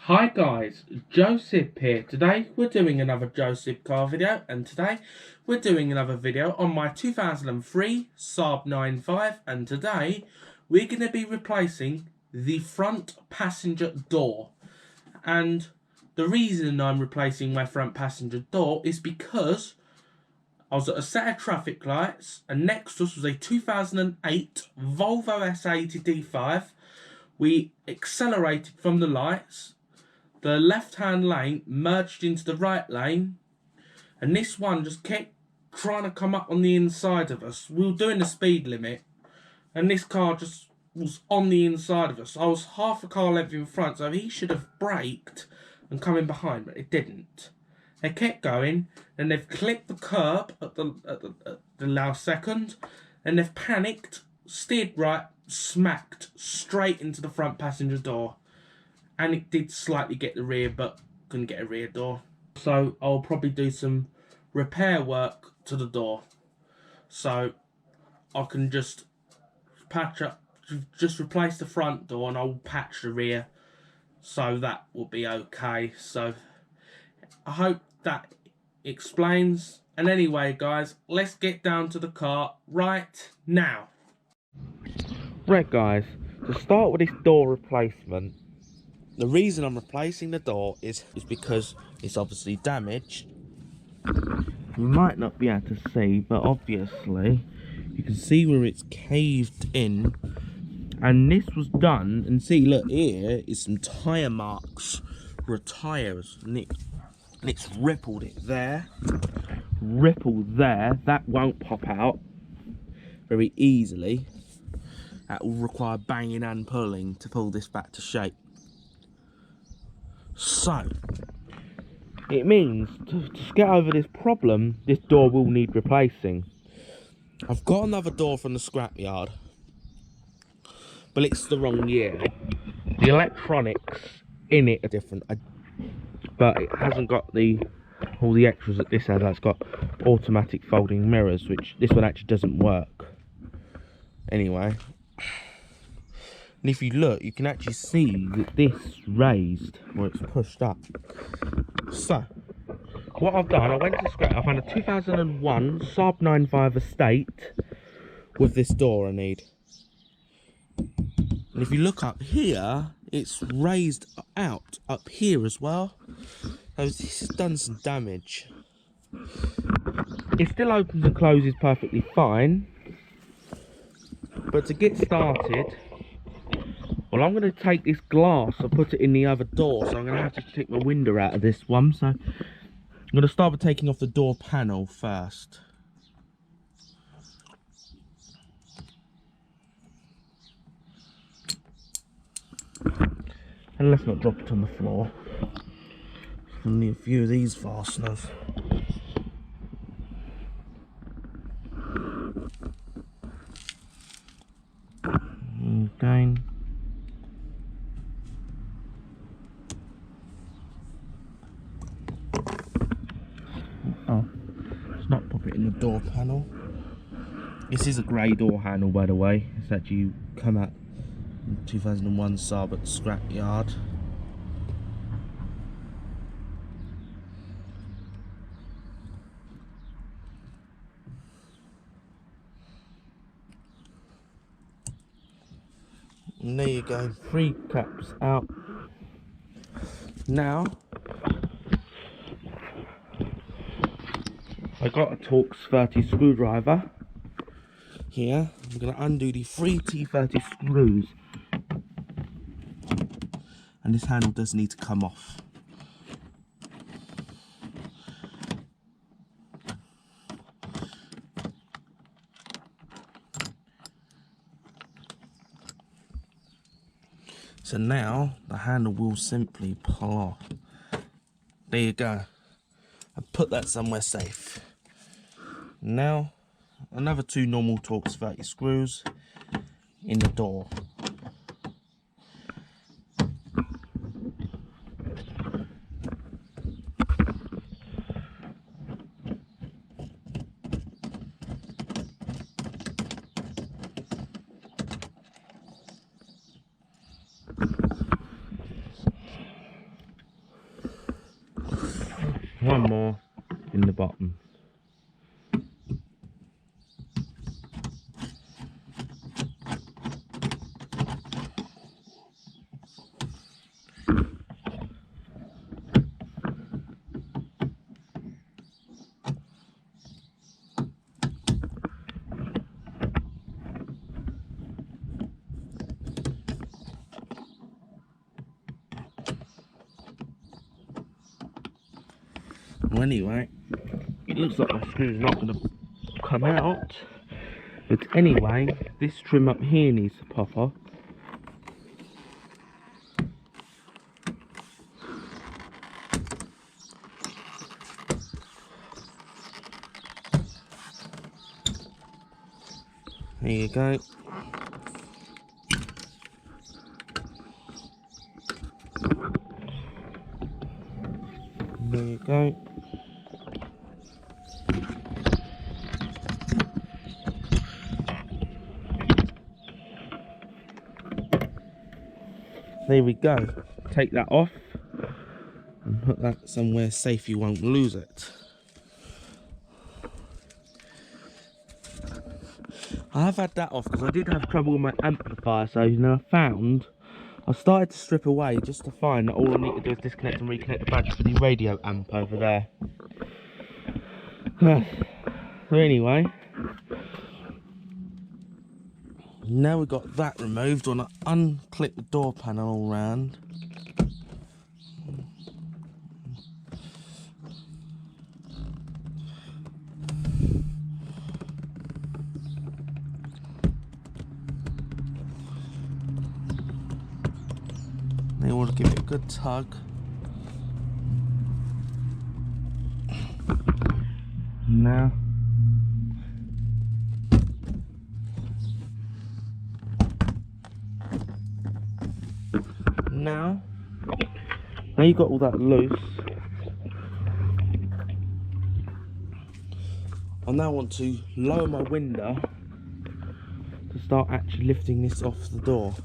Hi guys, Joseph here. Today we're doing another Joseph car video, and today we're doing another video on my 2003 Saab 9.5, and today we're going to be replacing the front passenger door. And the reason I'm replacing my front passenger door is because I was at a set of traffic lights, and next to us was a 2008 Volvo S80 D5. We accelerated from the lights. The left-hand lane merged into the right lane, and this one just kept trying to come up on the inside of us. We were doing the speed limit, and this car just was on the inside of us. I was half a car length in front, so he should have braked and come in behind, but it didn't. They kept going, and they've clipped the curb at the last second, and they've panicked, steered right, smacked straight into the front passenger door. And it did slightly get the rear, but couldn't get a rear door. So I'll probably do some repair work to the door, so I can just patch up, just replace the front door, and I'll patch the rear, so that will be okay. So I hope that explains. And anyway guys, let's get down to the car right now. Right guys, to start with this door replacement, the reason I'm replacing the door is because it's obviously damaged. You might not be able to see, but obviously you can see where it's caved in. And this was done, and see, look, here is some tyre marks for tyres. And it's rippled it there. Rippled there. That won't pop out very easily. That will require banging and pulling to pull this back to shape. So, it means to get over this problem, this door will need replacing. I've got another door from the scrapyard, but it's the wrong year. The electronics in it are different, but it hasn't got all the extras that this has. It's got automatic folding mirrors, which this one actually doesn't work. Anyway. And if you look, you can actually see that this raised, or it's pushed up. So, what I've done, I went to scrap. I found a 2001 Saab 9.5 Estate with this door I need. And if you look up here, it's raised out up here as well. So this has done some damage. It still opens and closes perfectly fine. But to get started, well, I'm going to take this glass and put it in the other door, so I'm going to have to take my window out of this one. So I'm going to start with taking off the door panel first. And let's not drop it on the floor. I'll need a few of these fasteners. Again. Oh, let's not pop it in the door panel. This is a grey door handle, by the way. It's actually come out in 2001 Saab at the scrapyard. And there you go, 3 caps out. Now, I got a Torx 30 screwdriver here. I'm going to undo the 3 T30 screws, and this handle does need to come off. So now the handle will simply pull off. There you go. I put that somewhere safe. Now another 2 normal Torx 30 screws in the door. one more in the bottom. Well, anyway, it looks like my screw's not going to come out. But anyway, this trim up here needs to pop off. There you go. There you go. There we go. Take that off and put that somewhere safe you won't lose it. I have had that off because I did have trouble with my amplifier, so I started to strip away just to find that all I need to do is disconnect and reconnect the battery for the radio amp over there. So anyway, now we've got that removed, I want to unclip the door panel all round. Then we'll give it a good tug. Now you've got all that loose, I now want to lower my window to start actually lifting this off the door.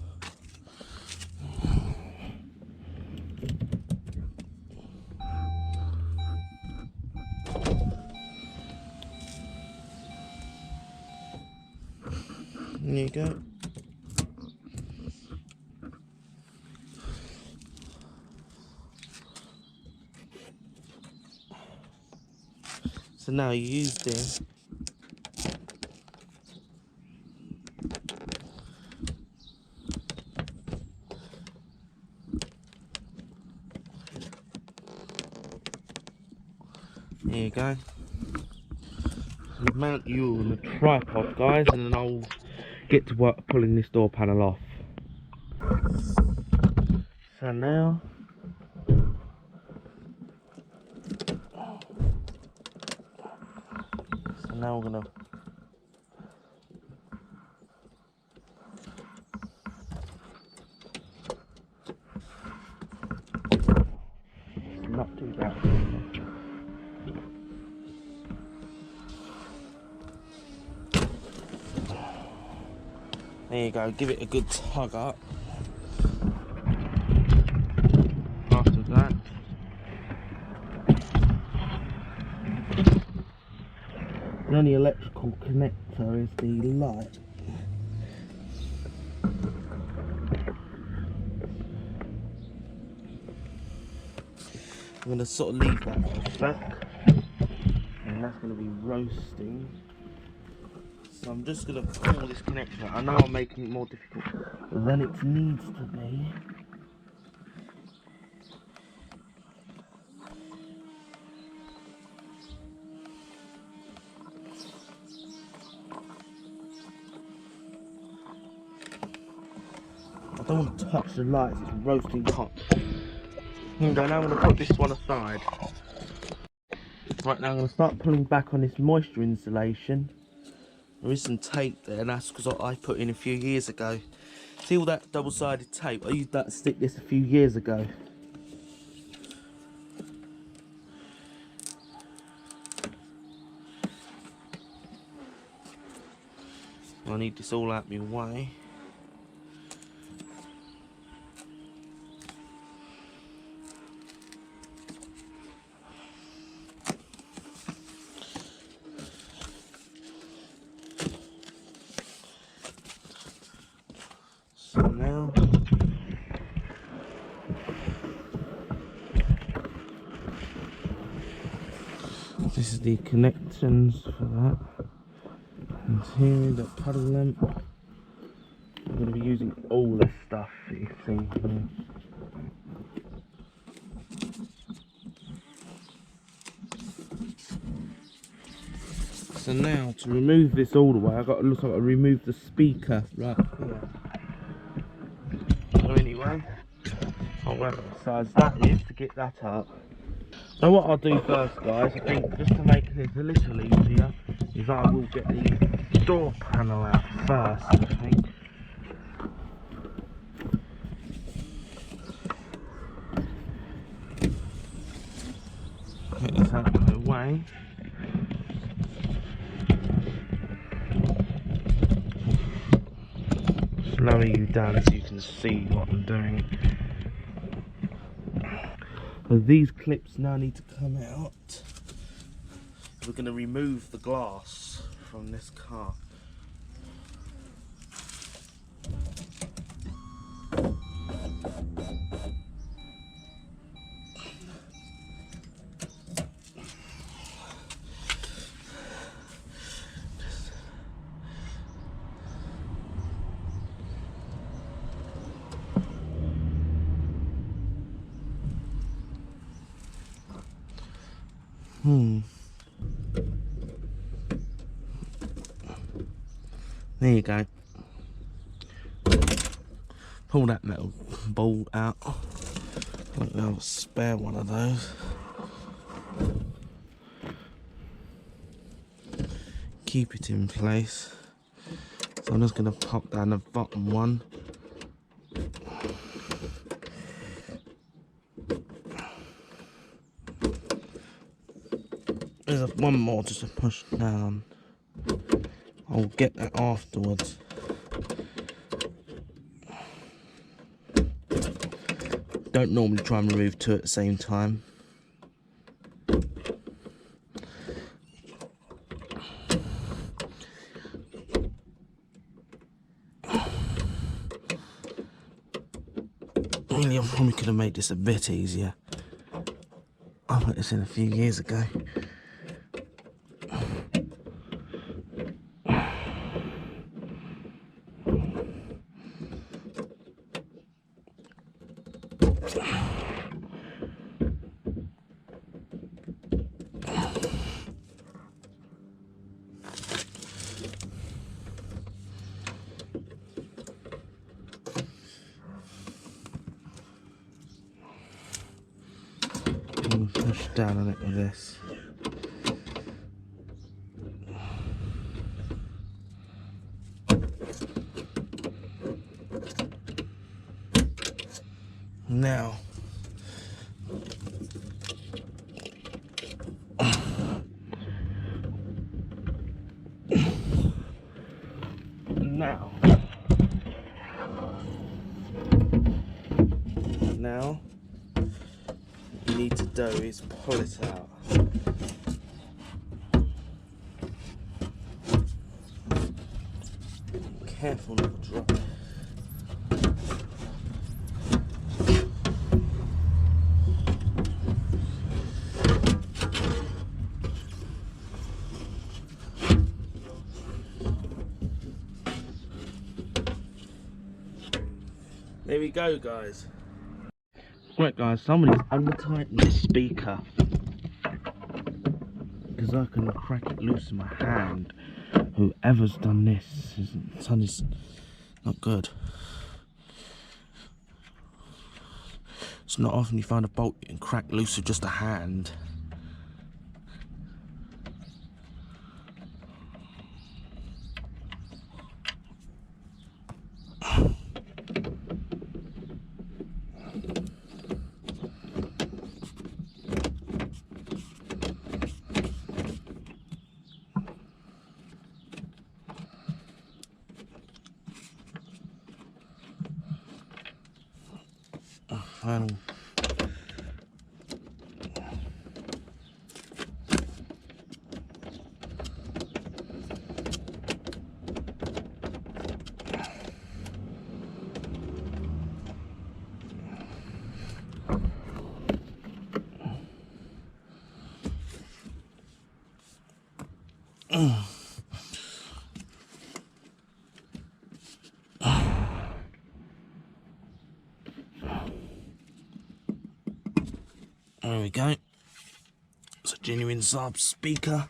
There you go. So now you use this. There you go. Mount you on the tripod, guys, and then I'll get to work pulling this door panel off. So now we're gonna not too bad. There you go, give it a good tug up. After that, the only electrical connector is the light. I'm going to sort of leave that for a sec, and that's going to be roasting. So I'm just going to pull this connection out. I know I'm making it more difficult than it needs to be. I don't want to touch the lights, it's roasting hot. Okay, now I'm going to put this one aside. Right, now I'm going to start pulling back on this moisture insulation. There is some tape there, and that's because I put in a few years ago. See all that double-sided tape? I used that to stick this a few years ago. I need this all out of my way. This is the connections for that. And here the puddle lamp. I'm going to be using all this stuff that you see here. So now to remove this all the way, I've got to remove the speaker right here. So anyway, I'll work the size that is to get that up. So what I'll do first, guys, I think just to make this a little easier, is I will get the door panel out first, I think. Get this out of the way. Lower you down so you can see what I'm doing. So these clips now need to come out. We're going to remove the glass from this car. There you go. Pull that metal ball out. I'll spare one of those. Keep it in place. So I'm just going to pop down the bottom one. There's one more just to push down. I'll get that afterwards. Don't normally try and remove two at the same time. Really, I probably could have made this a bit easier. I put this in a few years ago. Push down on it with this. Now now what you need to do is pull it out. Careful not to drop it. There we go, guys. Right, guys, somebody's under-tightened this speaker because I can crack it loose in my hand. Whoever's done this is not good. It's not often you find a bolt you can crack loose with just a hand. Final. There we go. It's a genuine Saab speaker.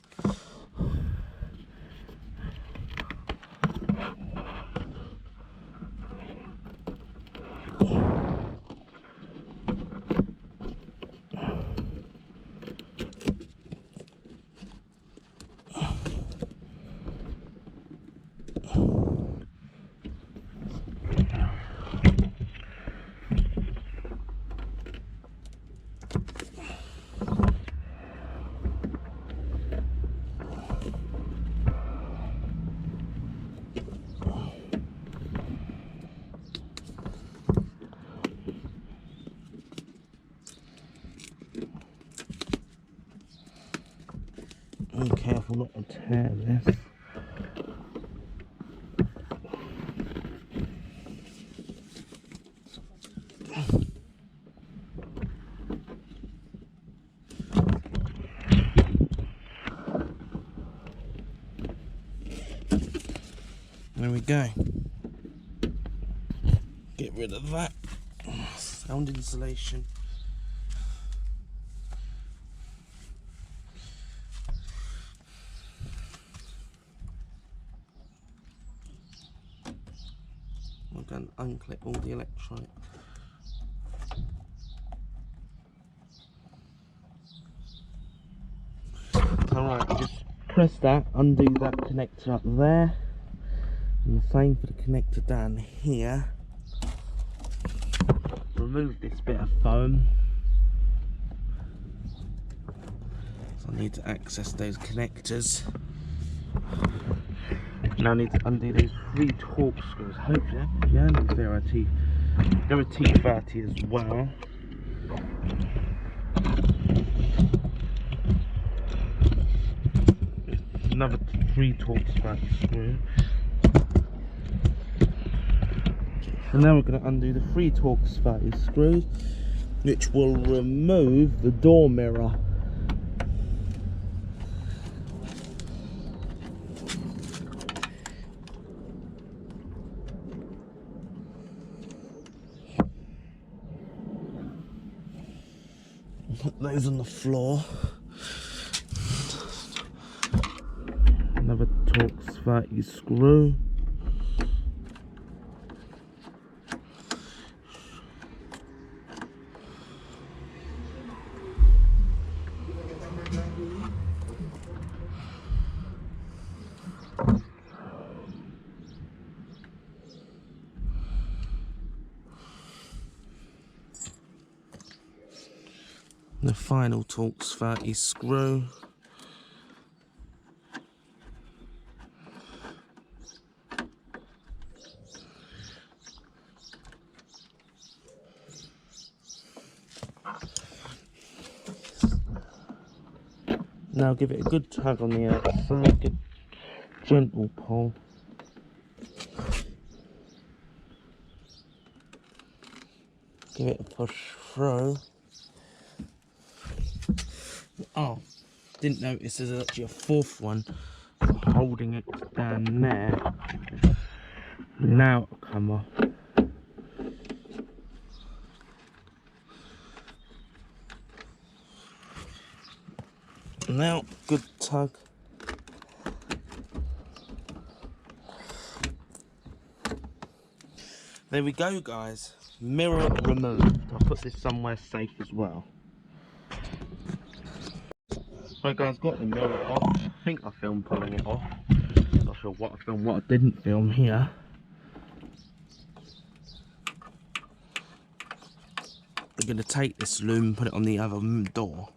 Be careful not to tear this. There we go. Get rid of that sound insulation. I'm going to unclip all the electronic. Alright, just press that, undo that connector up there, and the same for the connector down here. Remove this bit of foam. So I need to access those connectors. Now I need to undo those 3 Torx screws. Hopefully, yeah, they're a T30 as well. Another 3 Torx 30 screw. And now we're going to undo the 3 Torx 30 screws, which will remove the door mirror. Put those on the floor. Another Torx 30 screw. The final Torx 30 screw. Now give it a good tug on the outside, good gentle pull. Give it a push through. Oh, didn't notice there's actually a 4th one holding it down there. Now it'll come off. Now, good tug. There we go, guys. Mirror removed. I'll put this somewhere safe as well. Right guys, got the mirror off. I think I filmed pulling it off. Not sure what I filmed, what I didn't film here. I'm going to take this loom and put it on the other door.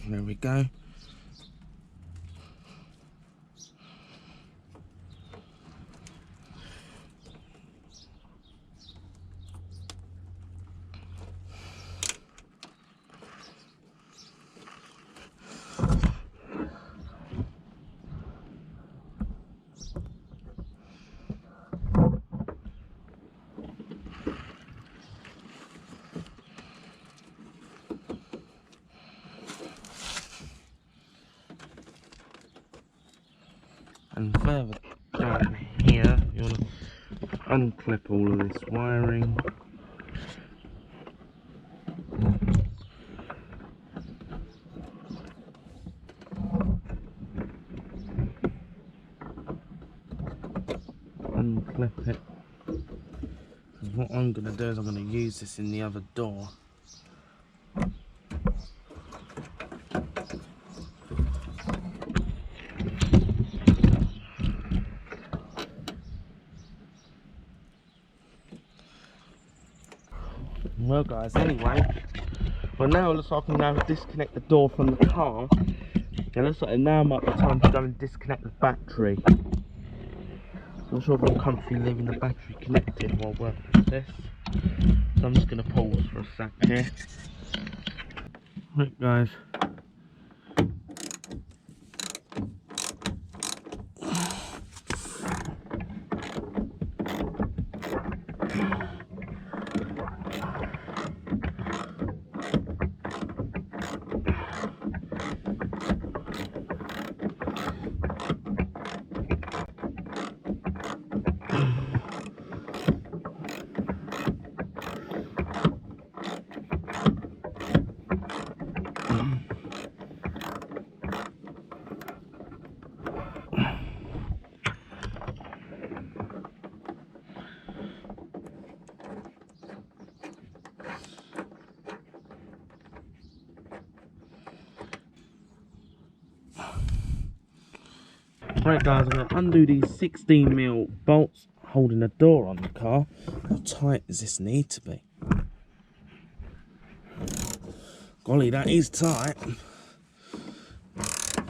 There we go. And further down here, you want to unclip all of this wiring. Unclip it. Because what I'm going to do is I'm going to use this in the other door. Well guys, anyway, well now it looks like I can now disconnect the door from the car. It looks like now might be time to go and disconnect the battery. Not sure if I'm comfy leaving the battery connected while working with this. So I'm just going to pause for a sec here. Right guys. Right guys, I'm going to undo these 16mm bolts holding the door on the car. How tight does this need to be? Golly, that is tight.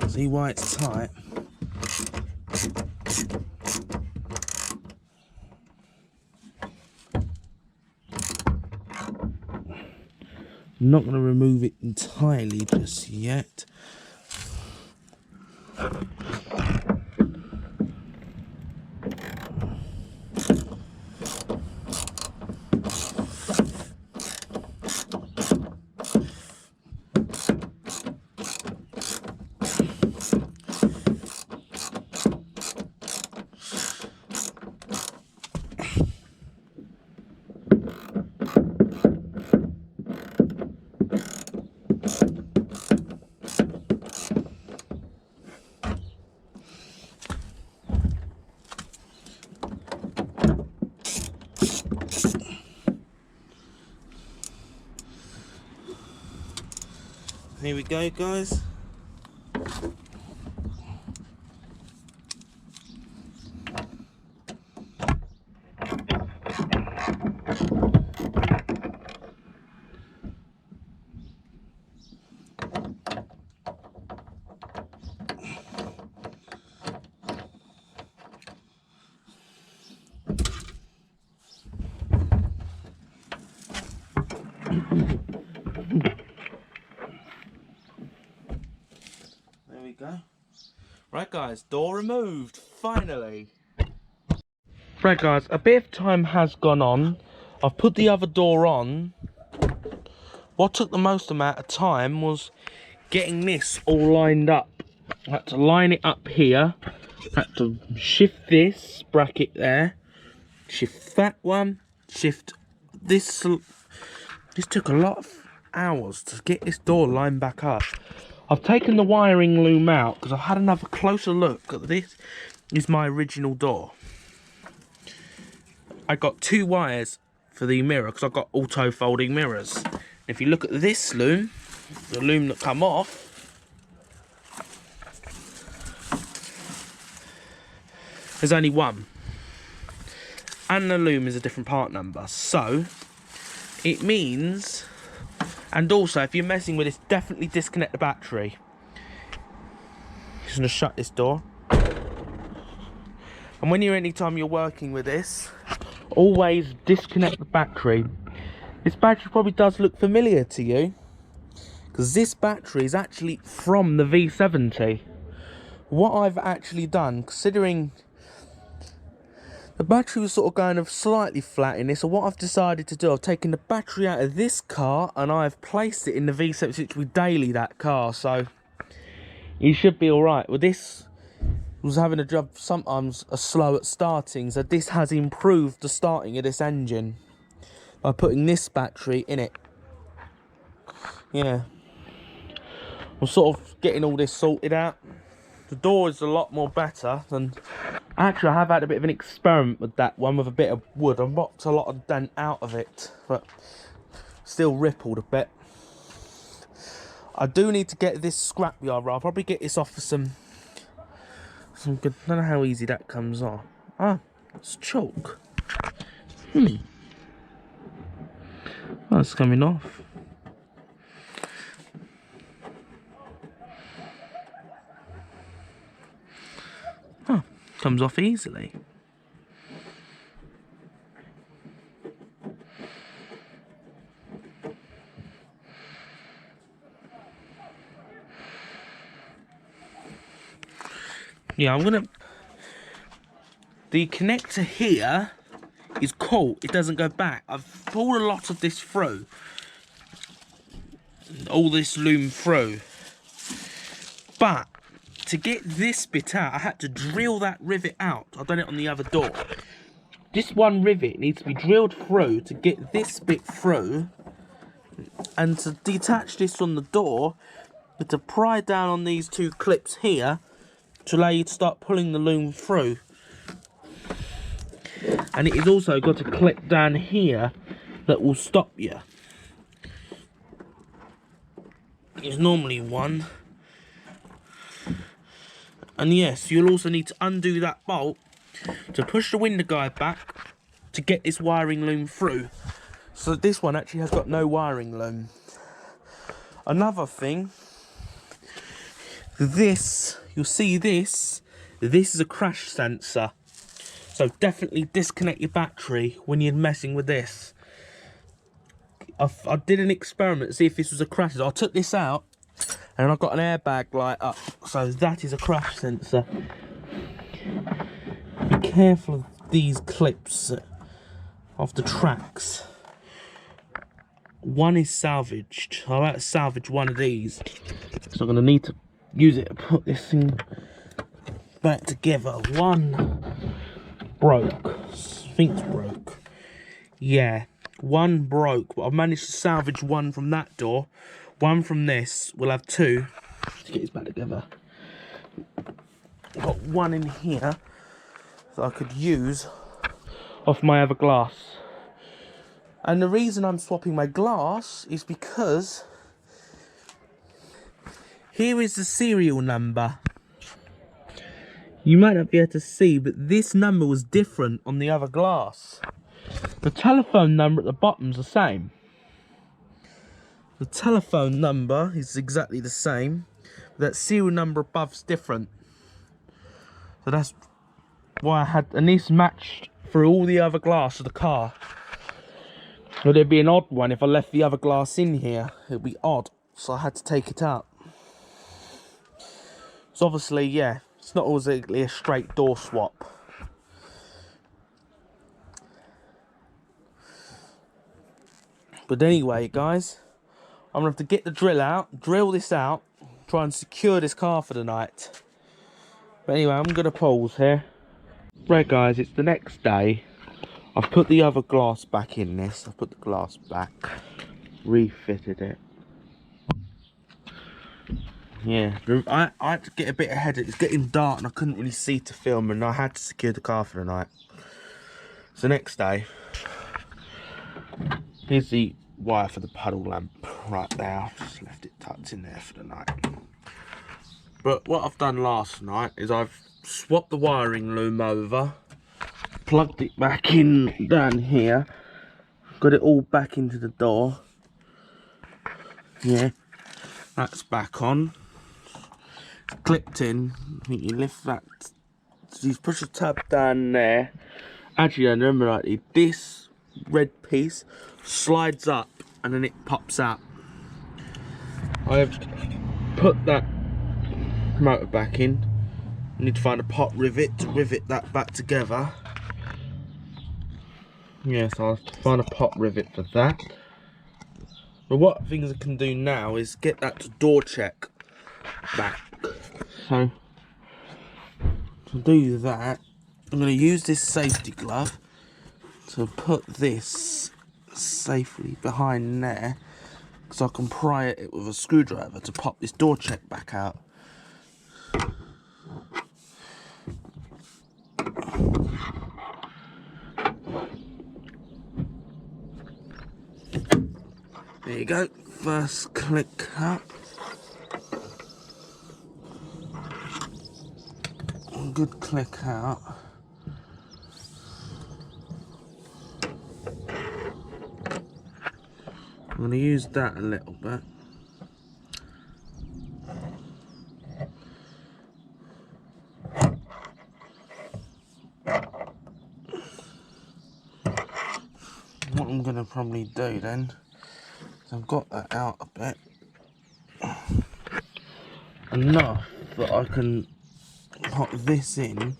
See why it's tight? I'm not going to remove it entirely just yet. Here we go guys. There we go. Right guys, door removed, finally. Right guys, a bit of time has gone on. I've put the other door on. What took the most amount of time was getting this all lined up. I had to line it up here. Had to shift this bracket there. Shift that one. Shift this. This took a lot of hours to get this door lined back up. I've taken the wiring loom out because I've had another closer look at this. Is my original door. I got 2 wires for the mirror because I've got auto folding mirrors. If you look at this loom, the loom that come off, there's only one. And the loom is a different part number. So, it means, and also if you're messing with this, definitely disconnect the battery. Just gonna shut this door. And when anytime you're working with this, always disconnect the battery. This battery probably does look familiar to you, because this battery is actually from the V70. What I've actually done, considering the battery was sort of going slightly flat in this, so what I've decided to do, I've taken the battery out of this car and I've placed it in the V70, which we daily that car, so you should be alright. With this, was having a job sometimes slow at starting, so this has improved the starting of this engine by putting this battery in it. Yeah, I'm sort of getting all this sorted out. The door is a lot more better than... Actually, I have had a bit of an experiment with that one with a bit of wood. I knocked a lot of dent out of it, but still rippled a bit. I do need to get this scrapyard. I'll probably get this off for some good... I don't know how easy that comes off. Ah, it's chalk. Oh, it's coming off. Oh, comes off easily. Yeah, I'm gonna... The connector here is cool. It doesn't go back. I've pulled a lot of this through. All this loom through. But to get this bit out, I had to drill that rivet out. I've done it on the other door. This one rivet needs to be drilled through to get this bit through. And to detach this from the door, but to pry down on these two clips here to allow you to start pulling the loom through. And it is also got a clip down here that will stop you. There's normally one. And yes, you'll also need to undo that bolt to push the window guide back to get this wiring loom through. So this one actually has got no wiring loom. Another thing, this, you'll see this is a crash sensor. So definitely disconnect your battery when you're messing with this. I did an experiment to see if this was a crash. I took this out and I've got an airbag light up. So that is a crash sensor. Be careful of these clips off the tracks. One is salvaged. I'll have to salvage one of these. So I'm going to need to use it to put this thing back together. One broke. I think it's broke. Yeah, one broke, but I've managed to salvage one from that door. One from this. We'll have two to get this back together. I've got one in here that I could use off my other glass. And the reason I'm swapping my glass is because here is the serial number. You might not be able to see, but this number was different on the other glass. The telephone number at the bottom's the same. The telephone number is exactly the same, but that serial number above's different. So that's why I had, and this matched through all the other glass of the car. But it'd be an odd one if I left the other glass in here. It'd be odd, so I had to take it out. So obviously, yeah, it's not always a straight door swap. But anyway, guys, I'm going to have to get the drill out, drill this out, try and secure this car for the night. But anyway, I'm going to pause here. Right, guys, it's the next day. I've put the other glass back in this. I've put the glass back, refitted it. Yeah, I had to get a bit ahead. It's getting dark and I couldn't really see to film, and I had to secure the car for the night. So next day, here's the wire for the puddle lamp right there. I've just left it tucked in there for the night. But what I've done last night is I've swapped the wiring loom over, plugged it back in down here, got it all back into the door. Yeah, that's back on. Clipped in. I think you lift that. So you push the tab down there. Actually, I remember rightly, this red piece slides up and then it pops out. I've put that motor back in. I need to find a pot rivet to rivet that back together. Yes, I'll find a pot rivet for that. But what things I can do now is get that to door check back. So To do that, I'm going to use this safety glove to put this safely behind there, so I can pry it with a screwdriver to pop this door check back out. There you go, first click up. Good click out. I'm going to use that a little bit. What I'm going to probably do then, is I've got that out a bit, enough that I can pop this in.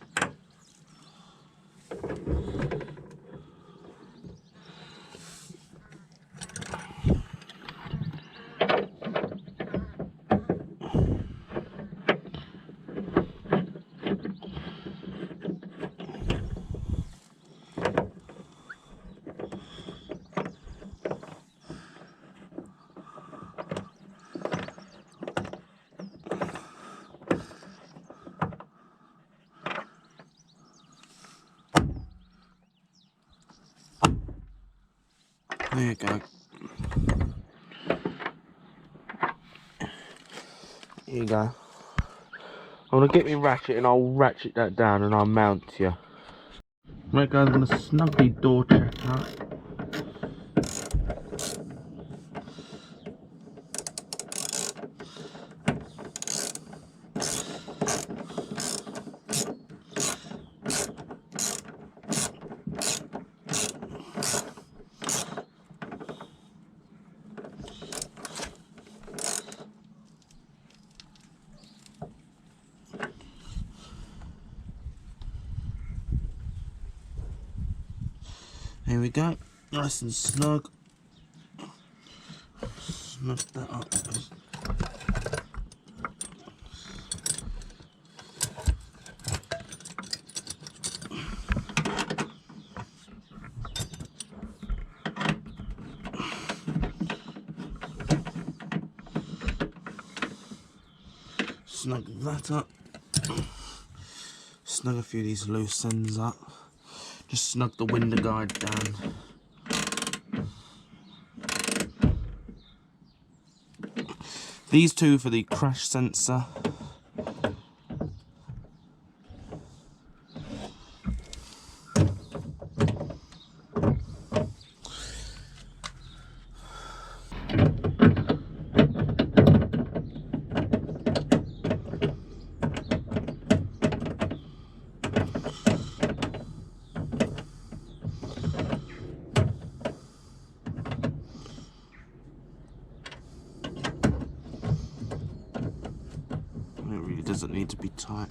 There you go. Here you go. I'm going to get me ratchet and I'll ratchet that down and I'll mount you. Right guys, I'm going to snug the door check out. Here we go, nice and snug. Snug that up. Snug that up. Snug a few of these loose ends up. Just snug the window guide down. These two for the crash sensor. Doesn't need to be tight.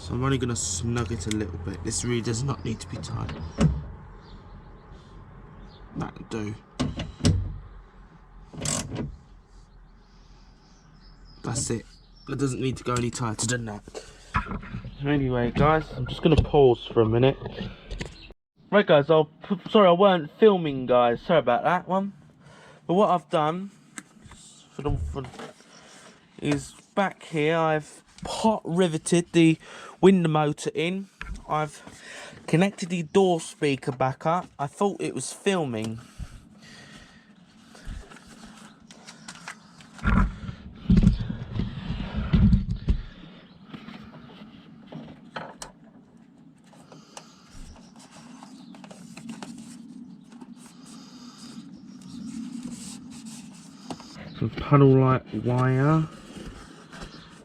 So I'm only going to snug it a little bit. This really does not need to be tight. That'll do. That's it. It doesn't need to go any tighter than that. So anyway guys, I'm just going to pause for a minute. Right guys, sorry I weren't filming guys, sorry about that one. But what I've done is back here I've riveted the window motor in. I've connected the door speaker back up. I thought it was filming. Some puddle light wire,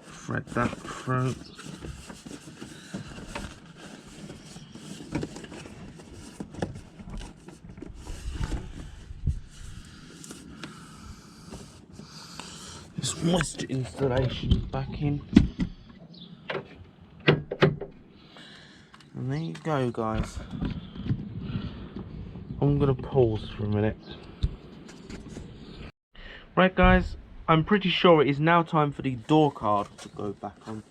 thread that through. This moisture installation back in. And there you go guys. I'm gonna pause for a minute. Right guys, I'm pretty sure it is now time for the door card to go back on.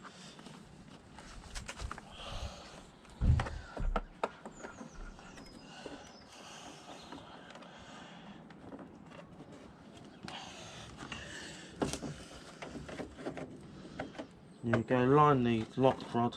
There you go, line the lock rod.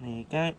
There you go.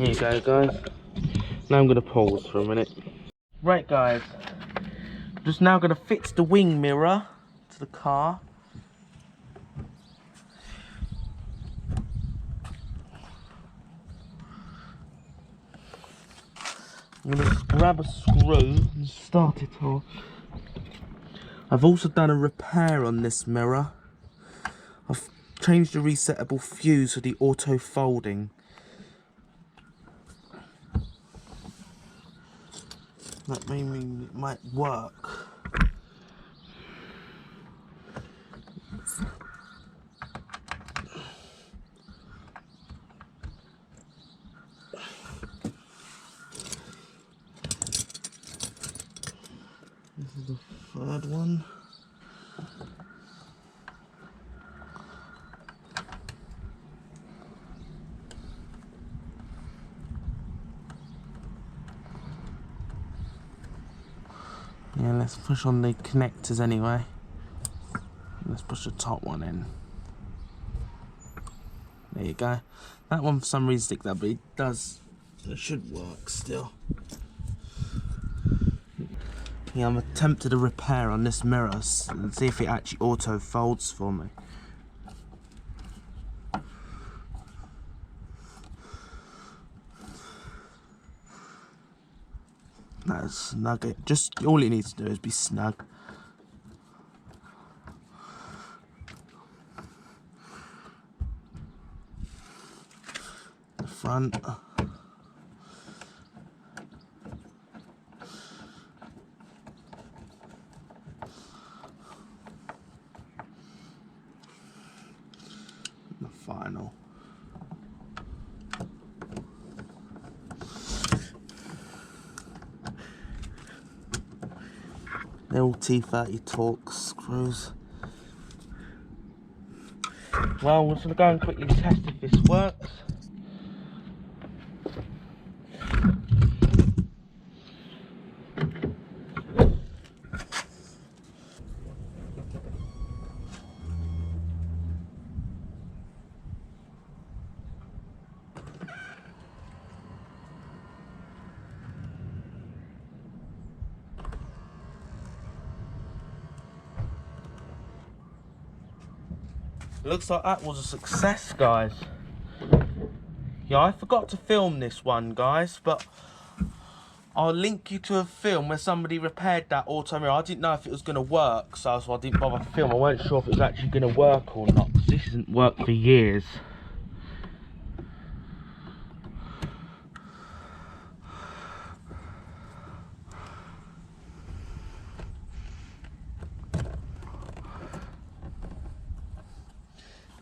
There you go guys. Now I'm going to pause for a minute. Right guys, I'm just now going to fix the wing mirror to the car. I'm going to grab a screw and start it off. I've also done a repair on this mirror. I've changed the resettable fuse for the auto folding. That may mean it might work. This is the third one. Yeah, let's push on the connectors anyway. Let's push the top one in. There you go. That one for some reason sticks out, but it does. It should work still. Yeah, I'm attempting a repair on this mirror and see if it actually auto folds for me. That's snug it. Just all it needs to do is be snug. front. The final. They're all T30 Torx screws. Well, we're just going to go and quickly test if this works. Looks like that was a success, guys. Yeah, I forgot to film this one, guys, but I'll link you to a film where somebody repaired that auto mirror. I didn't know if it was going to work, so I didn't bother to film. I weren't sure if it was actually going to work or not, because this hasn't worked for years.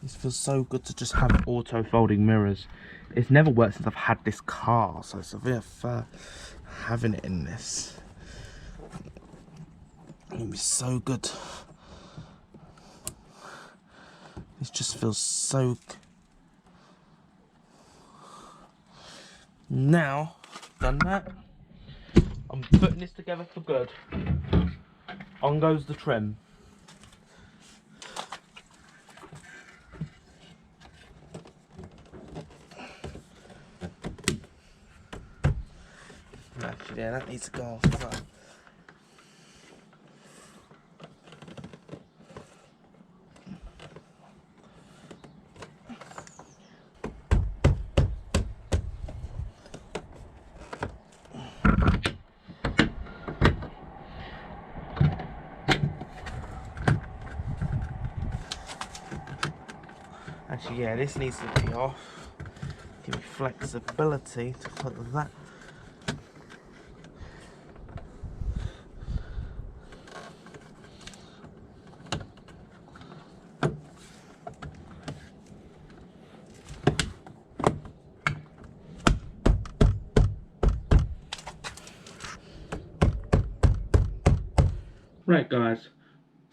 This feels so good to just have auto folding mirrors. It's never worked since I've had this car, so it's a bit of having it in this. It'll be so good. This just feels so good. Now, done that, I'm putting this together for good. On goes the trim. Actually, yeah, that needs to go off as well. Actually, yeah, this needs to be off. Give me flexibility to put that. Right, guys,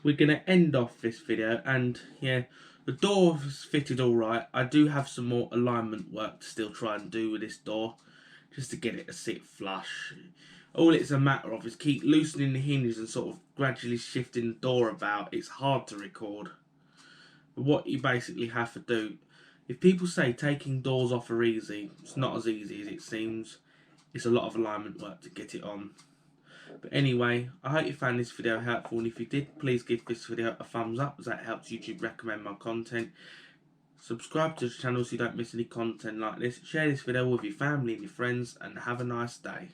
we're going to end off this video, and yeah, the door's fitted alright. I do have some more alignment work to still try and do with this door, just to get it to sit flush. All it's a matter of is keep loosening the hinges and sort of gradually shifting the door about. It's hard to record. But what you basically have to do, if people say taking doors off are easy, it's not as easy as it seems. It's a lot of alignment work to get it on. But anyway, I hope you found this video helpful, and if you did, please give this video a thumbs up, as that helps YouTube recommend my content. Subscribe to the channel so you don't miss any content like this. Share this video with your family and your friends, and have a nice day.